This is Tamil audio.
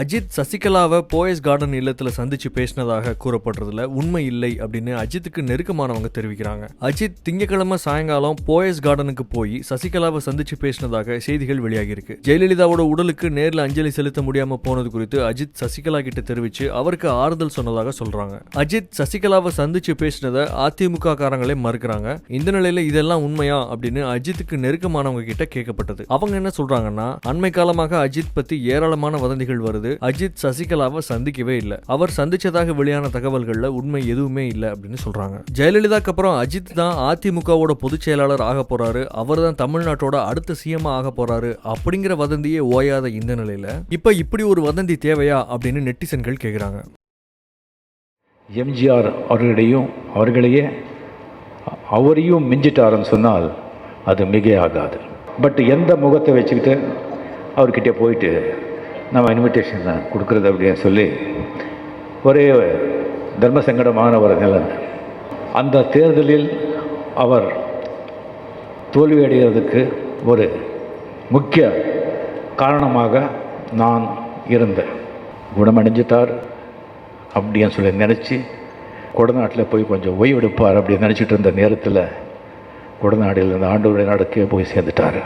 அஜித் சசிகலாவை போயஸ் கார்டன் இல்லத்துல சந்திச்சு பேசினதாக கூறப்படுறதுல உண்மை இல்லை அப்படின்னு அஜித்துக்கு நெருக்கமானவங்க தெரிவிக்கிறாங்க. அஜித் திங்கட்கிழமை சாயங்காலம் போயஸ் கார்டனுக்கு போய் சசிகலாவை சந்திச்சு பேசினதாக செய்திகள் வெளியாகி இருக்கு. ஜெயலலிதாவோட உடலுக்கு நேரில் அஞ்சலி செலுத்த முடியாம போனது குறித்து அஜித் சசிகலா கிட்ட தெரிவிச்சு அவருக்கு ஆறுதல் சொன்னதாக சொல்றாங்க. அஜித் சசிகலாவை சந்திச்சு பேசினதை அதிமுக காரங்களே மறுக்கிறாங்க. இந்த நிலையில இதெல்லாம் உண்மையா அப்படின்னு அஜித்துக்கு நெருக்கமானவங்க கிட்ட கேட்கப்பட்டது. அவங்க என்ன சொல்றாங்கன்னா, அண்மை காலமாக அஜித் பத்தி ஏராளமான வதந்திகள் வருது. அஜித் சசிகலாவை சந்திக்கவே இல்லை, அவர் சந்திச்சதாக வெளியான தகவல்கள்ல உண்மை எதுவுமே இல்லை அப்படின்னு சொல்றாங்க. ஜெயலலிதாக்கு அப்புறம் அஜித் தான் அதிமுகவோட பொதுச் செயலாளர் ஆக போறாரு, அவர் தான் தமிழ்நாட்டோட அடுத்த சிஎம் ஆக போறாரு அப்படிங்கிற வதந்தியே ஓயாத இந்த நிலையில இப்ப இப்படி ஒரு வதந்தி தேவையா அப்படின்னு நெட்டிசன்கள் கேட்கிறாங்க. எம்ஜிஆர் அவர்களையே அவரையும் மிஞ்சிட்டாருன்னு சொன்னால் அது மிகையாகாது. பட் எந்த முகத்தை வச்சுக்கிட்டு அவர்கிட்ட போயிட்டு நம்ம இன்விடேஷன் கொடுக்குறது அப்படின்னு சொல்லி ஒரே தர்ம சங்கடமான ஒரு நிலை. அந்த தேர்தலில் அவர் தோல்வியடைகிறதுக்கு ஒரு முக்கிய காரணமாக நான் இருந்தேன். குணமடைஞ்சிட்டார் அப்படின்னு சொல்லி நினச்சி கொடநாட்டில் போய் கொஞ்சம் ஓய்வெடுப்பார் அப்படின்னு நினச்சிட்டு இருந்த நேரத்தில் கொடநாடில் இருந்த ஆண்டவருடைய நாடுக்கே போய் சேர்ந்துட்டார்.